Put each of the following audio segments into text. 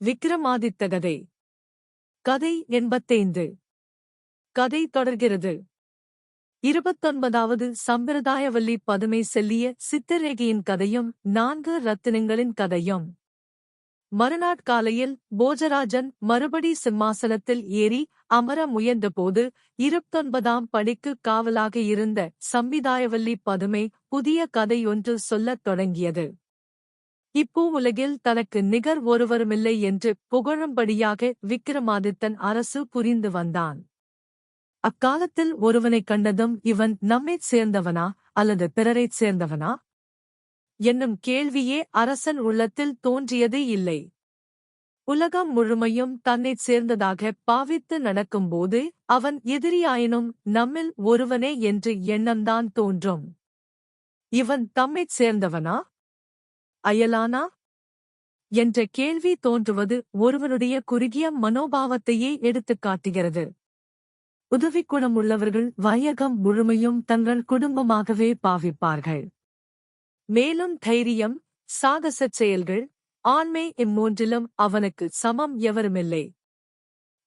விக்ரமாதித்த கதை. கதை 85. கதை தொடர்கிறது. 29வது சம்பிரதாயவல்லி பதுமை செல்லிய சித்தரேகையின் கதையும் 4 ரத்தினங்களின் கதையும். மறுநாட்காலையில் போஜராஜன் மறுபடி சிம்மாசனத்தில் ஏறி அமர முயன்றபோது 29ஆம் படிக்கு காவலாக இருந்த சம்பிதாயவல்லி பதுமை புதிய கதையொன்று சொல்லத் தொடங்கியது. இப்பூவுலகில் தனக்கு நிகர் ஒருவருமில்லை என்று புகழும்படியாக விக்கிரமாதித்தன் அரசு புரிந்து வந்தான். அக்காலத்தில் ஒருவனைக் கண்டதும் இவன் நம்மைச் சேர்ந்தவனா அல்லது பிறரைச் சேர்ந்தவனா என்னும் கேள்வியே அரசன் உள்ளத்தில் தோன்றியதே இல்லை. உலகம் முழுமையும் தன்னைச் சேர்ந்ததாக பாவித்து நடக்கும்போது அவன் எதிரியாயினும் நம்மில் ஒருவனே என்று எண்ணம்தான் தோன்றும். இவன் தம்மைச் சேர்ந்தவனா அயலானா என்ற கேள்வி தோன்றுவது ஒருவனுடைய குறுகிய மனோபாவத்தையே எடுத்துக் காட்டுகிறது. உதவிக்குணமுள்ளவர்கள் வையகம் முழுமையும் தங்கள் குடும்பமாகவே பாவிப்பார்கள். மேலும் தைரியம், சாகசச் செயல்கள், ஆண்மை இம்மூன்றிலும் அவனுக்கு சமம் எவருமில்லை.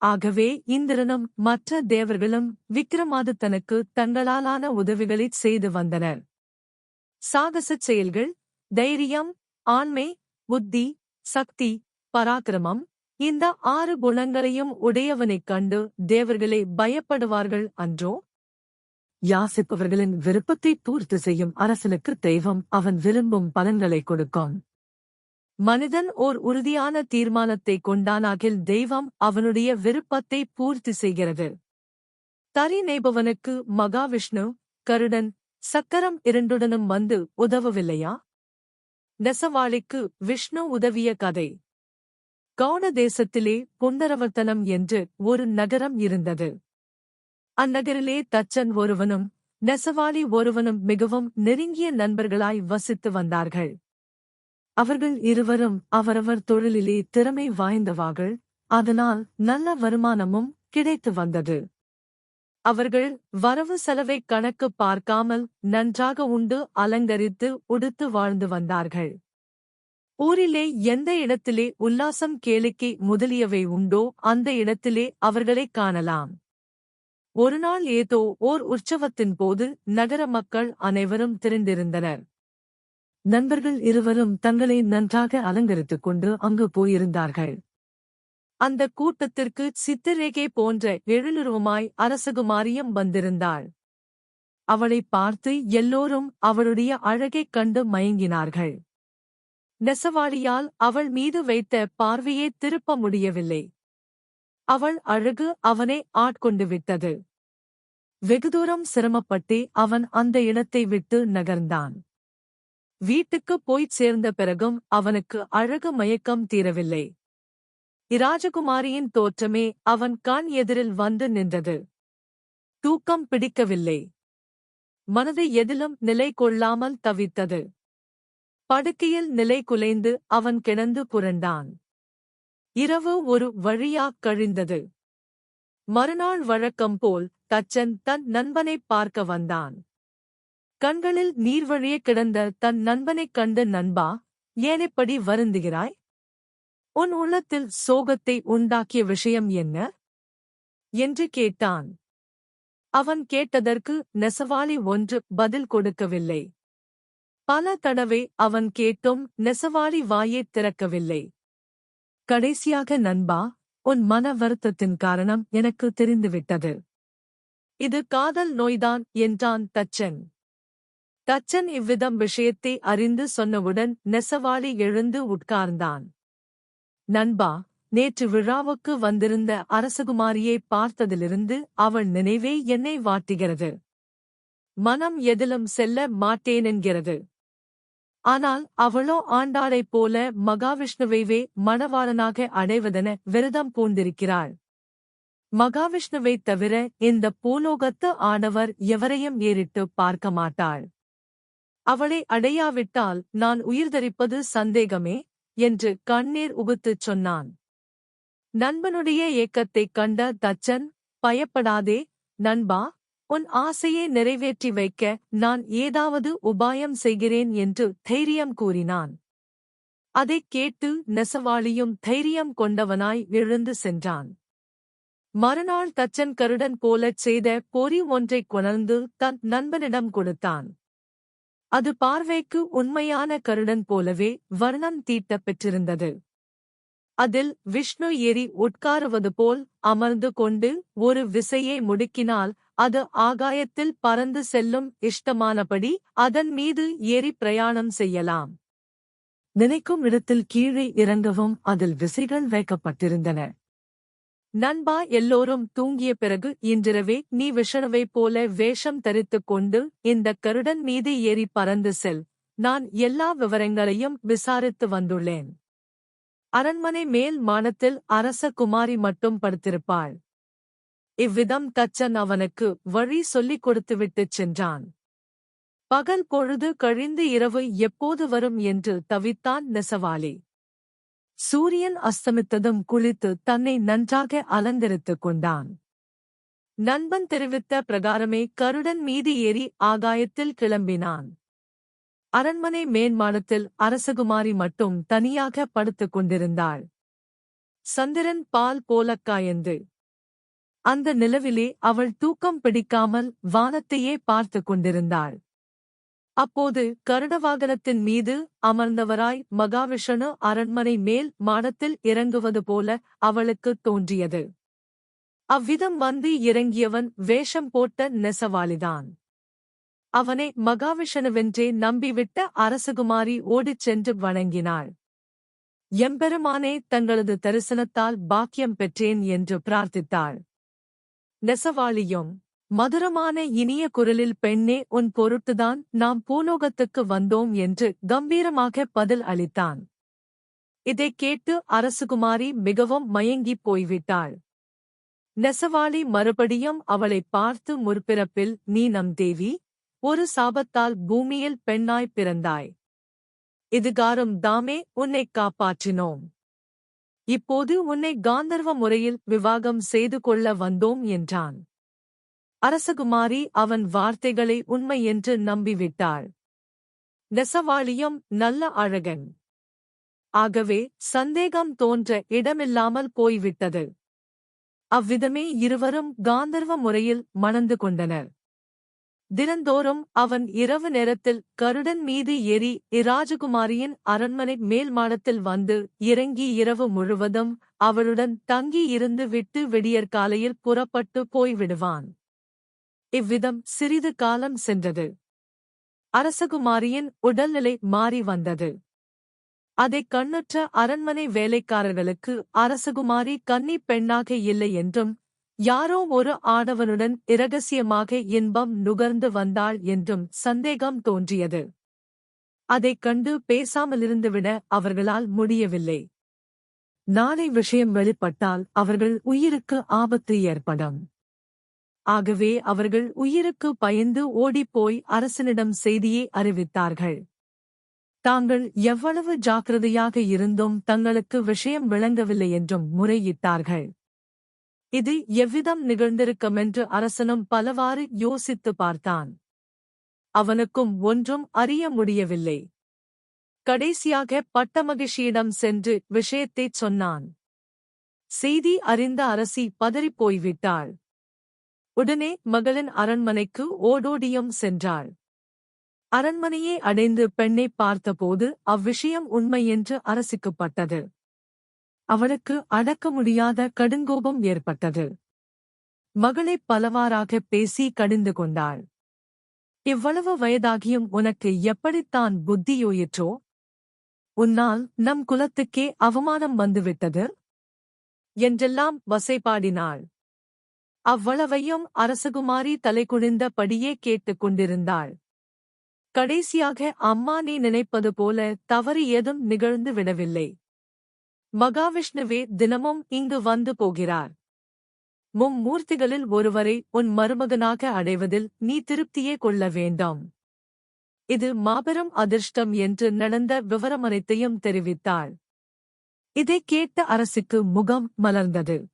ஆகவே இந்திரனும் மற்ற தேவர்களும் விக்கிரமாதித்தனுக்கு தங்களாலான உதவிகளைச் செய்து வந்தனர். சாகசச் செயல்கள், தைரியம், ஆண்மை, புத்தி, சக்தி, பராக்கிரமம், இந்த 6 குணங்களையும் உடையவனைக் கண்டு தேவர்களே பயப்படுவார்கள் அன்றோ? யாசிப்பவர்களின் விருப்பத்தை பூர்த்தி செய்யும் அரசனுக்கு தெய்வம் அவன் விரும்பும் பலன்களை கொடுக்கும். மனிதன் ஓர் உறுதியான தீர்மானத்தை கொண்டானாகில் தெய்வம் அவனுடைய விருப்பத்தை பூர்த்தி செய்கிறது. தறி நெய்பவனுக்கு மகாவிஷ்ணு, கருடன், சக்கரம் இரண்டுடனும் வந்து உதவவில்லையா? நெசவாளிக்கு விஷ்ணு உதவிய கதை. கௌட தேசத்திலே புண்டரவர்த்தனம் என்று ஒரு நகரம் இருந்தது. அந்நகரிலே தச்சன் ஒருவனும் நெசவாளி ஒருவனும் மிகவும் நெருங்கிய நண்பர்களாய் வசித்து வந்தார்கள். அவர்கள் இருவரும் அவரவர் தொழிலிலே திறமை வாய்ந்தவார்கள். அதனால் நல்ல வருமானமும் கிடைத்து வந்தது. அவர்கள் வரவு செலவை கணக்கு பார்க்காமல் நன்றாக உண்டு அலங்கரித்து உடுத்து வாழ்ந்து வந்தார்கள். ஊரிலே எந்த இடத்திலே உல்லாசம், கேளிக்கை முதலியவை உண்டோ அந்த இடத்திலே அவர்களைக் காணலாம். ஒருநாள் ஏதோ ஓர் உற்சவத்தின் போது நகர மக்கள் அனைவரும் திரண்டிருந்தனர். நண்பர்கள் இருவரும் தங்களை நன்றாக அலங்கரித்துக் கொண்டு அங்கு போயிருந்தார்கள். அந்த கூட்டத்திற்கு சித்தரேகை போன்ற எழிலுருவமாய் அரசகுமாரியும் வந்திருந்தாள். அவளைப் பார்த்து எல்லோரும் அவளுடைய அழகைக் கண்டு மயங்கினார்கள். நெசவாளியால் அவள் மீது வைத்த பார்வையே திருப்ப முடியவில்லை. அவள் அழகு அவனை ஆட்கொண்டு விட்டது. வெகுதூரம் சிரமப்பட்டே அவன் அந்த இடத்தை விட்டு நகர்ந்தான். வீட்டுக்குப் போய்ச் சேர்ந்த பிறகும் அவனுக்கு அழகு மயக்கம் தீரவில்லை. இராஜகுமாரியின் தோற்றமே அவன் கண் எதிரில் வந்து நின்றது. தூக்கம் பிடிக்கவில்லை. மனதை எதிலும் நிலை கொள்ளாமல் தவித்தது. படுக்கையில் நிலை குலைந்து அவன் கிடந்து புரண்டான். இரவு ஒரு வழியாக் கழிந்தது. மறுநாள் வழக்கம் போல் தச்சன் தன் நண்பனைப் பார்க்க வந்தான். கண்களில் நீர்வழிய கிடந்த தன் நண்பனைக் கண்டு, நண்பா, ஏனிப்படி வருந்துகிறாய்? உன் உள்ளத்தில் சோகத்தை உண்டாக்கிய விஷயம் என்ன என்று கேட்டான். அவன் கேட்டதற்கு நெசவாளி ஒன்று பதில் கொடுக்கவில்லை. பல தடவை அவன் கேட்டும் நெசவாளி வாயைத் திறக்கவில்லை. கடைசியாக, நண்பா, உன் மன வருத்தத்தின் காரணம் எனக்கு தெரிந்துவிட்டது. இது காதல் நோய்தான் என்றான் தச்சன். தச்சன் இவ்விதம் விஷயத்தை அறிந்து சொன்னவுடன் நெசவாளி எழுந்து உட்கார்ந்தான். நண்பா, நேற்று விழாவுக்கு வந்திருந்த அரசகுமாரியை பார்த்ததிலிருந்து அவள் நினைவே என்னை வாட்டுகிறது. மனம் எதிலும் செல்ல மாட்டேனென்கிறது. ஆனால் அவளோ ஆண்டாளைப் போல மகாவிஷ்ணுவைவே மணவாளனாக அடைவதென விரதம் பூண்டிருக்கிறாள். மகாவிஷ்ணுவைத் தவிர இந்த பூலோகத்து ஆடவர் எவரையும் ஏறிட்டு பார்க்க மாட்டாள். அவளை அடையாவிட்டால் நான் உயிர்தரிப்பது சந்தேகமே என்று கண்ணீர் உகுத்துச் சொன்னான். நண்பனுடைய ஏக்கத்தைக் கண்ட தச்சன், பயப்படாதே நண்பா, உன் ஆசையை நிறைவேற்றி வைக்க நான் ஏதாவது உபாயம் செய்கிறேன் என்று தைரியம் கூறினான். அதைக் கேட்டு நெசவாளியும் தைரியம் கொண்டவனாய் எழுந்து சென்றான். மறுநாள் தச்சன் கருடன் போலச் செய்த பொறி ஒன்றைக் கொணர்ந்து தன் நண்பனிடம் கொடுத்தான். அது பார்வைக்கு உண்மையான கருடன் போலவே வர்ணம் தீட்டப் பெற்றிருந்தது. அதில் விஷ்ணு ஏறி உட்காருவது போல் அமர்ந்து கொண்டு ஒரு விசையை முடுக்கினால் அது ஆகாயத்தில் பறந்து செல்லும், இஷ்டமானபடி அதன் மீது ஏறி பிரயாணம் செய்யலாம். நினைக்கும் இடத்தில் கீழே இறங்கவும் அதில் விசைகள் வைக்கப்பட்டிருந்தன. நண்பா, எல்லோரும் தூங்கிய பிறகு இன்றிரவே நீ விஷ்ணுவை போல வேஷம் தரித்துக் கொண்டு இந்தக் கருடன் மீது ஏறி பறந்து செல். நான் எல்லா விவரங்களையும் விசாரித்து வந்துள்ளேன். அரண்மனை மேல் மாடத்தில் அரச குமாரி மட்டும் படுத்திருப்பாள். இவ்விதம் தச்சன் அவனுக்கு வழி சொல்லிக் கொடுத்துவிட்டுச் சென்றான். பகல் பொழுது கழிந்து இரவு எப்போது வரும் என்று தவித்தான் நெசவாளி. சூரியன் அஸ்தமித்ததும் குளித்து தன்னை நன்றாக அலங்கரித்துக் கொண்டான். நண்பன் தெரிவித்த பிரகாரமே கருடன் மீது ஏறி ஆகாயத்தில் கிளம்பினான். அரண்மனை மேன்மாடத்தில் அரசகுமாரி மட்டும் தனியாக படுத்துக் கொண்டிருந்தாள். சந்திரன் பால் போலக் காய்ந்து அந்த நிலவிலே அவள் தூக்கம் பிடிக்காமல் வானத்தையே பார்த்துக் கொண்டிருந்தாள். அப்போது கருடவாகனத்தின் மீது அமர்ந்தவராய் மகாவிஷ்ணு அரண்மனை மேல் மாடத்தில் இறங்குவது போல அவளுக்குத் தோன்றியது. அவ்விதம் வந்து இறங்கியவன் வேஷம் போட்ட நெசவாளிதான். அவனை மகாவிஷ்ணுவென்றே நம்பிவிட்ட அரசகுமாரி ஓடிச் சென்று வணங்கினாள். எம்பெருமானே, தங்களது தரிசனத்தால் பாக்கியம் பெற்றேன் என்று பிரார்த்தித்தாள். நெசவாளியும் மதுரமான இனிய குரலில், பெண்ணே, உன் பொருட்டுதான் நாம் பூலோகத்துக்கு வந்தோம் என்று கம்பீரமாக பதில் அளித்தான். இதைக் கேட்டு அரசகுமாரி மிகவும் மயங்கிப் போய்விட்டாள். நெசவாளி மறுபடியும் அவளைப் பார்த்து, முற்பிறப்பில் நீ நம் தேவி, ஒரு சாபத்தால் பூமியில் பெண்ணாய் பிறந்தாய். இதுகாரும் தாமே உன்னைக் காப்பாற்றினோம். இப்போது உன்னை காந்தர்வ முறையில் விவாகம் செய்து கொள்ள வந்தோம் என்றான். அரசகுமாரி அவன் வார்த்தைகளை உண்மை என்று நம்பிவிட்டாள். நெசவாளியும் நல்ல அழகன். ஆகவே சந்தேகம் தோன்ற இடமில்லாமல் போய்விட்டது. அவ்விதமே இருவரும் காந்தர்வ முறையில் மணந்து கொண்டனர். தினந்தோறும் அவன் இரவு நேரத்தில் கருடன் மீது ஏறி இராஜகுமாரியின் அரண்மனை மேல் மாடத்தில் வந்து இறங்கி இரவு முழுவதும் அவளுடன் தங்கி இருந்து விட்டு விடியற்காலையில் புறப்பட்டு போய்விடுவான். இவ்விதம் சிறிது காலம் சென்றது. அரசகுமாரியின் உடல்நிலை மாறி வந்தது. அதைக் கண்ணுற்ற அரண்மனை வேலைக்காரர்களுக்கு அரசகுமாரி கன்னிப் பெண்ணாக இல்லை என்றும், யாரோ ஒரு ஆடவனுடன் இரகசியமாக இன்பம் நுகர்ந்து வந்தாள் என்றும் சந்தேகம் தோன்றியது. அதைக் கண்டு பேசாமலிருந்துவிட அவர்களால் முடியவில்லை. நாளை விஷயம் வெளிப்பட்டால் அவர்கள் உயிருக்கு ஆபத்து ஏற்படும். ஆகவே அவர்கள் உயிருக்கு பயந்து ஓடிப்போய் அரசனிடம் செய்தியை அறிவித்தார்கள். தாங்கள் எவ்வளவு ஜாக்கிரதையாக இருந்தும் தங்களுக்கு விஷயம் விளங்கவில்லை என்றும் முறையிட்டார்கள். இது எவ்விதம் நிகழ்ந்திருக்குமென்று அரசனும் பலவாறு யோசித்து பார்த்தான். அவனுக்கும் ஒன்றும் அறிய முடியவில்லை. கடைசியாக பட்டமகிழ்ச்சியிடம் சென்று விஷயத்தைச் சொன்னான். செய்தி அறிந்த அரசி பதறிப்போய்விட்டாள். உடனே மகளின் அரண்மனைக்கு ஓடோடியும் சென்றாள். அரண்மனையை அடைந்து பெண்ணை பார்த்தபோது அவ்விஷயம் உண்மை என்று அரசிக்குப்பட்டது. அவளுக்கு அடக்க முடியாத கடுங்கோபம் ஏற்பட்டது. மகளைப் பலவாறாகப் பேசி கடிந்து கொண்டாள். இவ்வளவு வயதாகியும் உனக்கு எப்படித்தான் புத்தியோயிற்றோ? உன்னால் நம் குலத்துக்கே அவமானம் வந்துவிட்டது என்றெல்லாம் வசைபாடினாள். அவ்வளவையும் அரசகுமாரி தலைகுனிந்த படியே கேட்டுக் கொண்டிருந்தாள். கடைசியாக, அம்மா, நீ நினைப்பது போல தவறு ஏதும் நிகழ்ந்து விடவில்லை. மகாவிஷ்ணுவே தினமும் இங்கு வந்து போகிறார். மும்மூர்த்திகளில் ஒருவரை உன் மருமகனாக அடைவதில் நீ திருப்தியே கொள்ள வேண்டாம். இது மாபெரும் அதிர்ஷ்டம் என்று நடந்த விவரமனைத்தையும் தெரிவித்தாள். இதைக் கேட்ட அரசிக்கு முகம் மலர்ந்தது.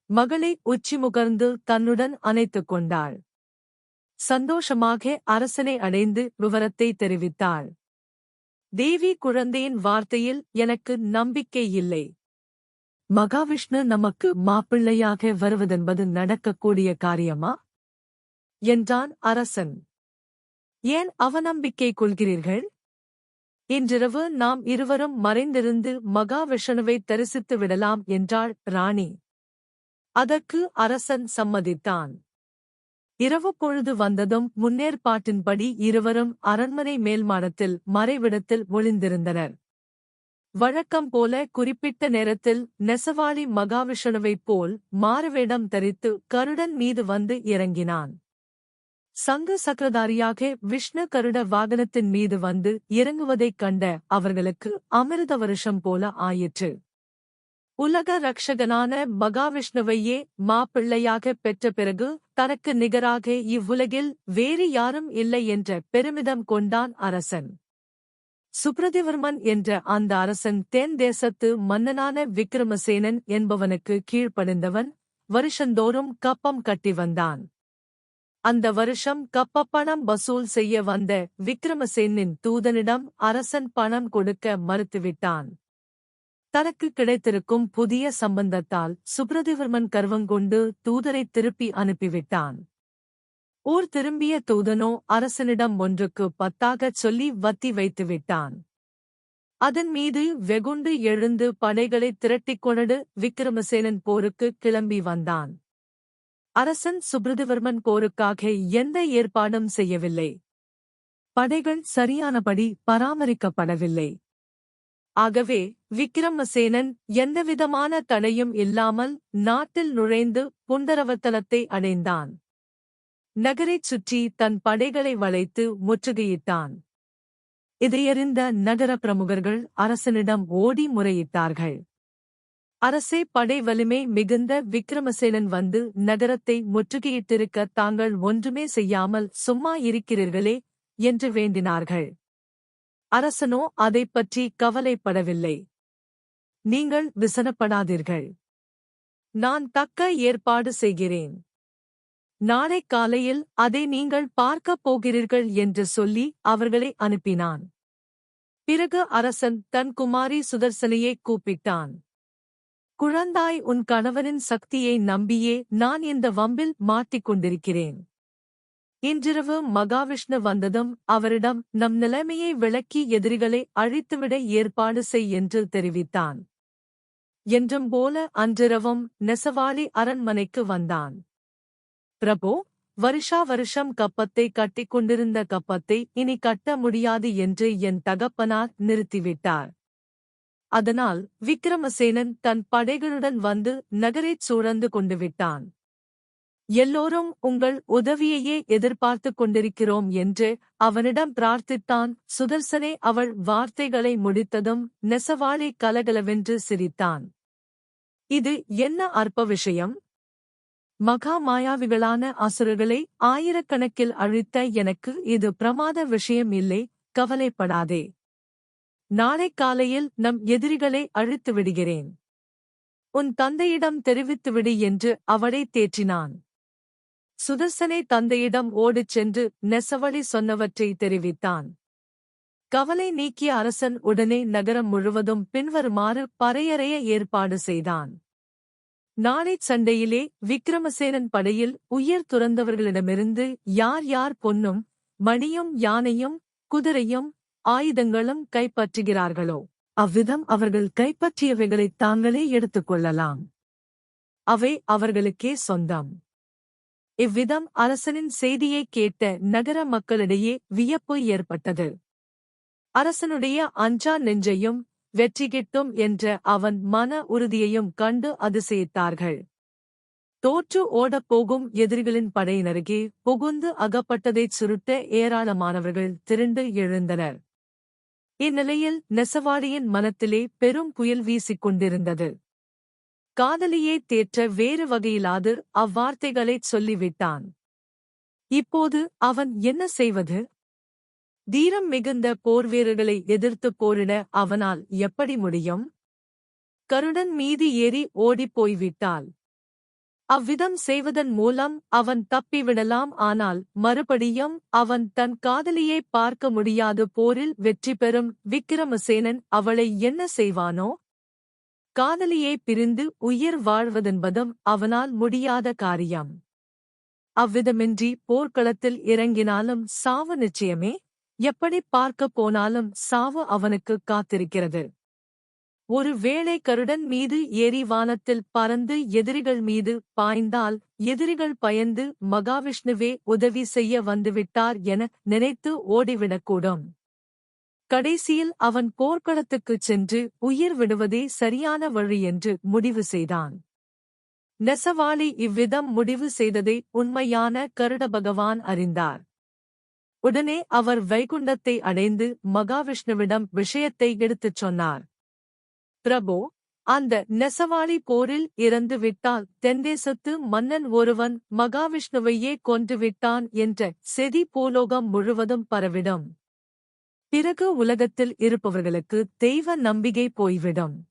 மகளை உச்சி முகர்ந்து தன்னுடன் அணைத்துக் கொண்டாள். சந்தோஷமாக அரசனை அடைந்து விவரத்தை தெரிவித்தாள். தேவி குழந்தையின் வார்த்தையில் எனக்கு நம்பிக்கை இல்லை. மகாவிஷ்ணு நமக்கு மாப்பிள்ளையாக வருவதென்பது நடக்கக்கூடிய காரியமா? என்றான் அரசன். ஏன் அவநம்பிக்கை கொள்கிறீர்கள்? இன்றிரவு நாம் இருவரும் மறைந்திருந்து மகாவிஷ்ணுவை தரிசித்து விடலாம் என்றாள் ராணி. அதற்கு அரசன் சம்மதித்தான். இரவு பொழுது வந்ததும் முன்னேற்பாட்டின்படி இருவரும் அரண்மனை மேல்மாடத்தில் மறைவிடத்தில் ஒளிந்திருந்தனர். வழக்கம் போல குறிப்பிட்ட நேரத்தில் நெசவாளி மகாவிஷ்ணுவைப் போல் மாறுவேடம் தரித்து கருடன் மீது வந்து இறங்கினான். சங்கு சக்கரதாரியாக விஷ்ணு கருட வாகனத்தின் மீது வந்து இறங்குவதைக் கண்ட அவர்களுக்கு அமிர்த வருஷம் போல ஆயிற்று. உலக ரக்ஷகனான மகாவிஷ்ணுவையே மாப்பிள்ளையாக பெற்ற பிறகு தனக்கு நிகராக இவ்வுலகில் வேறு யாரும் இல்லை என்ற பெருமிதம் கொண்டான் அரசன். சுப்ரதிவர்மன் என்ற அந்த அரசன் தென் தேசத்து மன்னனான விக்கிரமசேனன் என்பவனுக்கு கீழ்ப்படிந்தவன். வருஷந்தோறும் கப்பம் கட்டி வந்தான். அந்த வருஷம் கப்பப்பணம் வசூல் செய்ய வந்த விக்கிரமசேனின் தூதனிடம் அரசன் பணம் கொடுக்க மறுத்துவிட்டான். தனக்கு கிடைத்திருக்கும் புதிய சம்பந்தத்தால் சுப்ரதிவர்மன் கர்வங்கொண்டு தூதரை திருப்பி அனுப்பிவிட்டான். ஊர் திரும்பிய தூதனோ அரசனிடம் 1க்கு 10 சொல்லி வத்தி வைத்துவிட்டான். அதன் மீது வெகுண்டு எழுந்து படைகளை திரட்டிக்கொண்டு விக்கிரமசேனன் போருக்கு கிளம்பி வந்தான். அரசன் சுப்ரதிவர்மன் போருக்காக எந்த ஏற்பாடும் செய்யவில்லை. படைகள் சரியானபடி பராமரிக்கப்படவில்லை. ஆகவே விக்கிரமசேனன் எந்தவிதமான தடையும் இல்லாமல் நாட்டில் நுழைந்து புண்டரவத்தலத்தை அடைந்தான். நகரைச் சுற்றி தன் படைகளை வளைத்து முற்றுகையிட்டான். இதையறிந்த நகர பிரமுகர்கள் அரசனிடம் ஓடி முறையிட்டார்கள். அரசே, படை வலிமை மிகுந்த விக்கிரமசேனன் வந்து நகரத்தை முற்றுகையிட்டிருக்க தாங்கள் ஒன்றுமே செய்யாமல் சும்மா இருக்கிறீர்களே என்று வேண்டினார்கள். அரசனோ அதைப்பற்றி கவலைப்படவில்லை. நீங்கள் விசனப்படாதீர்கள். நான் தக்க ஏற்பாடு செய்கிறேன். நாளை காலையில் அதை நீங்கள் பார்க்கப் போகிறீர்கள் என்று சொல்லி அவர்களை அனுப்பினான். பிறகு அரசன் தன் குமாரி சுதர்சனையை கூப்பிட்டான். குழந்தாய், உன் கணவனின் சக்தியை நம்பியே நான் இந்த வம்பில் மாட்டிக்கொண்டிருக்கிறேன். இன்றிரவு மகாவிஷ்ணு வந்ததும் அவரிடம் நம் நிலைமையை விளக்கி எதிரிகளை அழித்துவிட ஏற்பாடு செய் என்று தெரிவித்தான். என்றும் போல அன்றிரவும் நெசவாளி அரண்மனைக்கு வந்தான். பிரபோ, வருஷா வருஷம் கப்பத்தை கட்டிக்கொண்டிருந்த கப்பத்தை இனி கட்ட முடியாது என்று என் தகப்பனார் நிறுத்திவிட்டார். அதனால் விக்கிரமசேனன் தன் படைகளுடன் வந்து நகரைச் சூழ்ந்து கொண்டு விட்டான். எல்லோரும் உங்கள் உதவியையே எதிர்பார்த்துக் கொண்டிருக்கிறோம் என்று அவனிடம் பிரார்த்தித்தான். சுதர்சனே அவள் வார்த்தைகளை முடித்ததும் நெசவாளி கலகலவென்று சிரித்தான். இது என்ன அற்ப விஷயம்? மகா மாயாவிகளான அசுரர்களை ஆயிரக்கணக்கில் அழித்த எனக்கு இது பிரமாத விஷயம் இல்லை. கவலைப்படாதே. நாளை காலையில் நம் எதிரிகளை அழித்து விடுகிறேன். உன் தந்தையிடம் தெரிவித்துவிடு என்று அவளை தேற்றினான். சுதர்சனை தந்தையிடம் ஓடிச் சென்று நெசவழி சொன்னவற்றை தெரிவித்தான். கவலை நீக்கிய அரசன் உடனே நகரம் முழுவதும் பின்வருமாறு பறையறைய ஏற்பாடு செய்தான். நாளைச் சண்டையிலே விக்கிரமசேனன் படையில் உயிர் துறந்தவர்களிடமிருந்து யார் யார் பொன்னும் மணியும் யானையும் குதிரையும் ஆயுதங்களும் கைப்பற்றுகிறார்களோ அவ்விதம் அவர்கள் கைப்பற்றியவைகளைத் தாங்களே எடுத்துக்கொள்ளலாம். அவை அவர்களுக்கே சொந்தம். இவ்விதம் அரசனின் செய்தியைக் கேட்ட நகர மக்களிடையே வியப்பு ஏற்பட்டது. அரசனுடைய அஞ்சா நெஞ்சையும் வெற்றி கிட்டும் என்ற அவன் மன உறுதியையும் கண்டு அதிசயித்தார்கள். தோற்று ஓடப் போகும் எதிரிகளின் படையினருகே புகுந்து அகப்பட்டதைச் சுருட்ட ஏராளமானவர்கள் திரண்டு எழுந்தனர். இந்நிலையில் நெசவாளியின் மனத்திலே பெரும் புயல் வீசிக் கொண்டிருந்தது. காதலியை தேற்ற வேறு வகையிலாது அவ்வார்த்தைகளைச் சொல்லிவிட்டான். இப்போது அவன் என்ன செய்வது? தீரம் மிகுந்த போர்வீரர்களை எதிர்த்து போரிட அவனால் எப்படி முடியும்? கருடன் மீது ஏறி ஓடிப்போய்விட்டால் அவ்விதம் செய்வதன் மூலம் அவன் தப்பிவிடலாம். ஆனால் மறுபடியும் அவன் தன் காதலியை பார்க்க முடியாது. போரில் வெற்றி பெறும் விக்கிரமசேனன் அவளை என்ன செய்வானோ? காதலியை பிரிந்து உயிர் வாழ்வதென்பதும் அவனால் முடியாத காரியம். அவ்விதமின்றி போர்க்களத்தில் இறங்கினாலும் சாவு நிச்சயமே. எப்படி பார்க்கப் போனாலும் சாவு அவனுக்கு காத்திருக்கிறது. ஒரு வேளை கருடன் மீது ஏறி வானத்தில் பறந்து எதிரிகள் மீது பாய்ந்தால் எதிரிகள் பயந்து மகாவிஷ்ணுவே உதவி செய்ய வந்துவிட்டார் என நினைத்து ஓடிவிடக்கூடும். கடைசியில் அவன் போர்க்களத்துக்குச் சென்று உயிர் விடுவதே சரியான வழி என்று முடிவு செய்தான். நெசவாளி இவ்விதம் முடிவு செய்ததை உண்மையான கருட பகவான் அறிந்தார். உடனே அவர் வைகுண்டத்தை அடைந்து மகாவிஷ்ணுவிடம் விஷயத்தை எடுத்துச் சொன்னார். பிரபோ, அந்த நெசவாளி போரில் இறந்து விட்டால் தென்தேசத்து மன்னன் ஒருவன் மகாவிஷ்ணுவையே கொன்றுவிட்டான் என்ற செய்தி பூலோகம் முழுவதும் பரவிடும். பிறகு உலகத்தில் இருப்பவர்களுக்கு தெய்வ நம்பிக்கை போய்விடும்.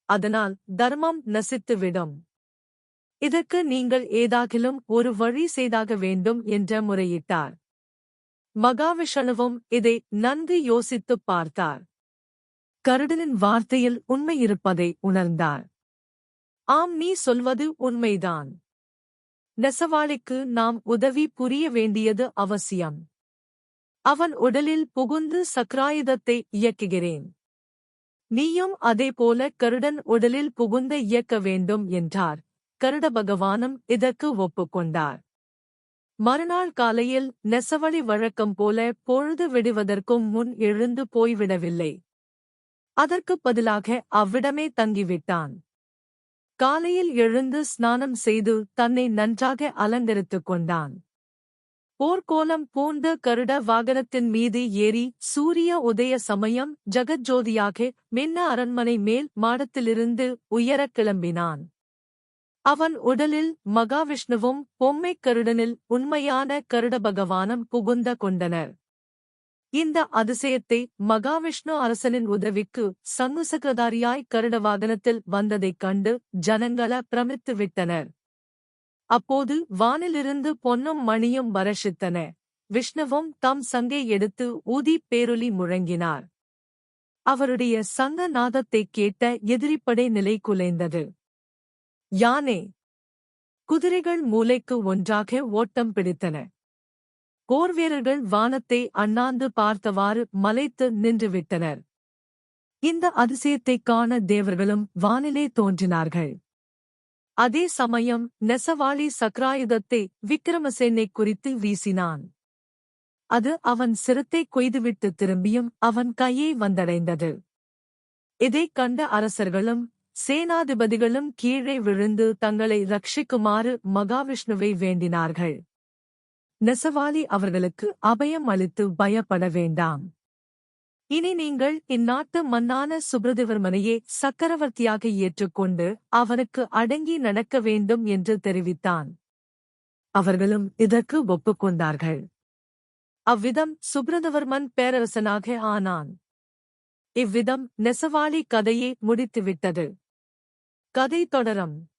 அதனால் தர்மம் நசித்துவிடும். இதற்கு நீங்கள் ஏதாகிலும் ஒரு வழி செய்தாக வேண்டும் என்று முறையிட்டார். மகாவிஷ்ணுவும் இதை நன்கு யோசித்துப் பார்த்தார். கருடனின் வார்த்தையில் உண்மை இருப்பதை உணர்ந்தார். ஆம், நீ சொல்வது உண்மைதான். நெசவாளிக்கு நாம் உதவி புரிய வேண்டியது அவசியம். அவன் உடலில் புகுந்து சக்ராயுதத்தை இயக்குகிறேன். நீயும் அதேபோல கருடன் உடலில் புகுந்து இயக்க வேண்டும் என்றார். கருட பகவானும் இதற்கு ஒப்புக்கொண்டார். மறுநாள் காலையில் நெசவழி வழக்கம் போல பொழுது விடுவதற்கும் முன் எழுந்து போய்விடவில்லை. அதற்குப் பதிலாக அவ்விடமே தங்கிவிட்டான். காலையில் எழுந்து ஸ்நானம் செய்து தன்னை நன்றாக அலங்கரித்துக் கொண்டான். போர்க்கோலம் பூண்ட கருட வாகனத்தின் மீது ஏறி சூரிய உதய சமயம் ஜகஜோதியாக மின்ன அரண்மனை மேல் மாடத்திலிருந்து உயரக் கிளம்பினான். அவன் உடலில் மகாவிஷ்ணுவும் பொம்மைக் கருடனில் உண்மையான கருட பகவானும் புகுந்த கொண்டனர். இந்த அதிசயத்தை மகாவிஷ்ணு அரசனின் உதவிக்கு சங்குசக்கதாரியாய் கருட வாகனத்தில் வந்ததைக் கண்டு ஜனங்கள பிரமித்து விட்டனர். அப்போது வானிலிருந்து பொன்னும் மணியும் வரஷித்தன. விஷ்ணுவும் தம் சங்கை எடுத்து ஊதி பேரொலி முழங்கினார். அவருடைய சங்க நாதத்தைக் கேட்ட எதிரிப்படை நிலை குலைந்தது. யானை, குதிரைகள் மூலைக்கு ஒன்றாக ஓட்டம் பிடித்தன. போர்வீரர்கள் வானத்தை அண்ணாந்து பார்த்தவாறு மலைத்து நின்றுவிட்டனர். இந்த அதிசயத்தைக் காண தேவர்களும் வானிலே தோன்றினார்கள். அதே சமயம் நெசவாளி சக்ராயுதத்தை விக்கிரமசேனை குறித்து வீசினான். அது அவன் சிரத்தை கொய்துவிட்டு திரும்பியும் அவன் கையை வந்தடைந்தது. இதைக் கண்ட அரசர்களும் சேனாதிபதிகளும் கீழே விழுந்து தங்களை ரட்சிக்குமாறு மகாவிஷ்ணுவை வேண்டினார்கள். நெசவாளி அவர்களுக்கு அபயம் அளித்து பயப்பட வேண்டாம். இனி நீங்கள் இந்நாட்டு மன்னான சுப்ரதேவர்மனையே சக்கரவர்த்தியாக ஏற்றுக்கொண்டு அவனுக்கு அடங்கி நடக்க வேண்டும் என்று தெரிவித்தான். அவர்களும் இதற்கு ஒப்புக்கொண்டார்கள். அவ்விதம் சுப்ரதவர்மன் பேரரசனாக ஆனான். இவ்விதம் நெசவாளி கதையை முடித்துவிட்டது. கதை தொடரும்.